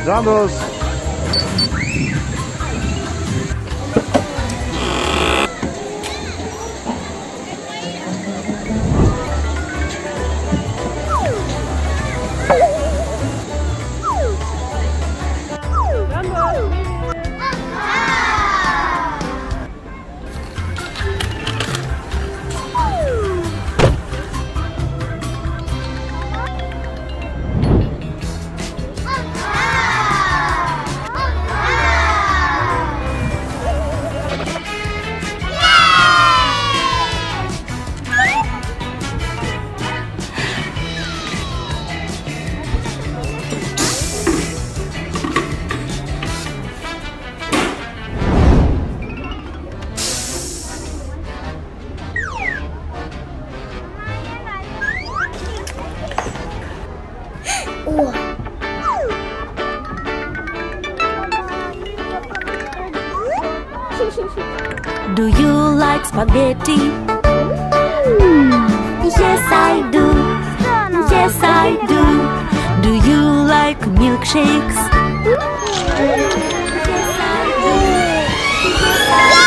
Can Do you like spaghetti? Yes, I do. Yes, I do. Do you like milkshakes? Yes, I do. Yes, I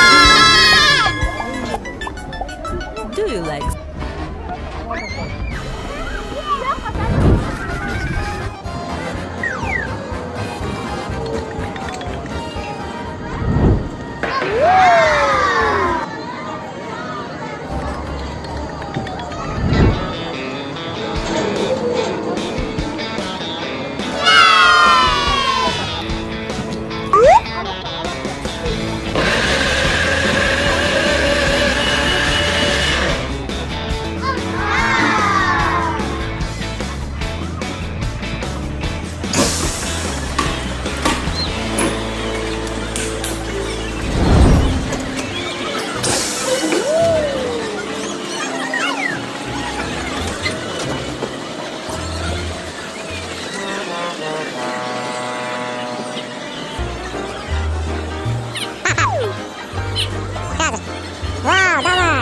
do. Do you like? Вау, давай!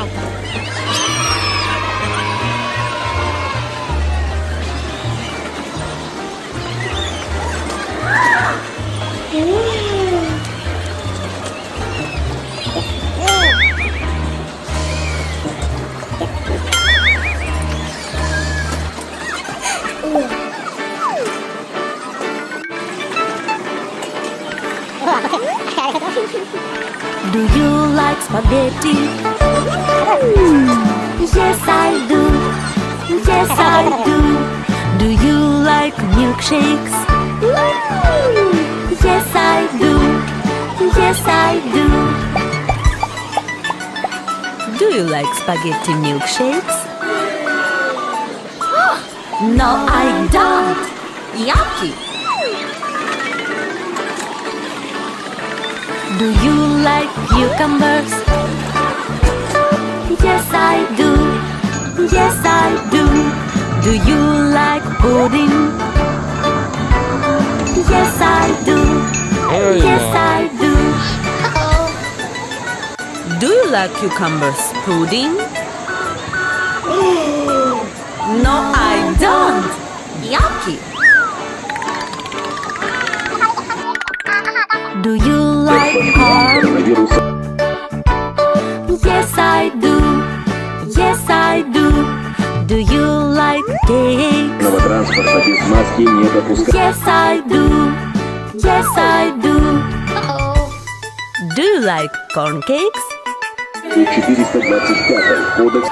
Do you like spaghetti? Yes, I do. Yes, I do. Do you like milkshakes? Yes, I do. Yes, I do. Do you like spaghetti milkshakes? No, I don't. Yucky. Do you like cucumbers? Yes, I do. Yes, I do. Do you like pudding? Yes, I do. Yes, I do. Do you like cucumbers pudding? No, I don't. Yucky. Do you like corn? Yes, I do. Yes, I do. Do you like cakes? Транспорта без маски не допускать. Yes, I do. Yes, I do. Do you like corn cakes? 425 кодекс.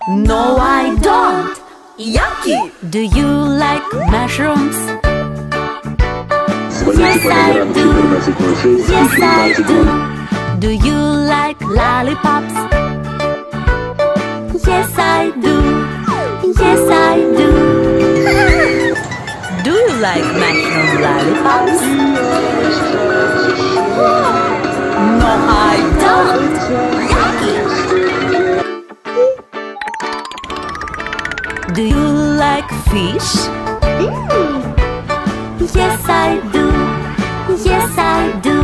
No, I don't. Yucky. Do you like mushrooms? Звоните по номерам 1406 и Yes, I 14. do. Do you like lollipops? Yes, I do. Yes, I do. Do you like mushroom lollipops? No, I don't. Yucky. Do you like fish? Yes, I do. Yes, I do.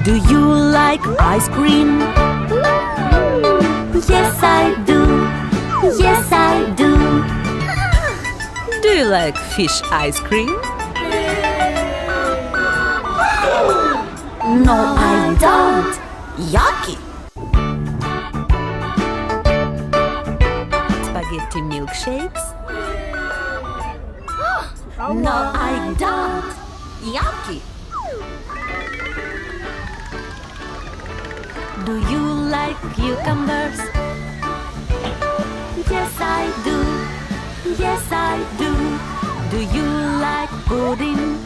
Do you like ice cream? Yes, I do. Yes, I do. Do you like fish ice cream? No, I don't. Yucky. Spaghetti milkshakes? No, I don't. Yucky. Do you like cucumbers? Yes, I do. Yes, I do. Do you like pudding?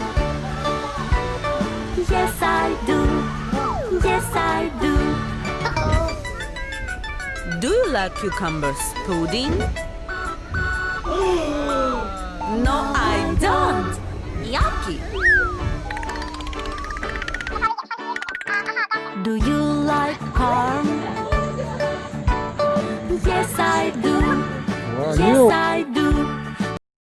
Yes, I do. Yes, I do. Do you like cucumbers pudding? No, I don't. Yucky.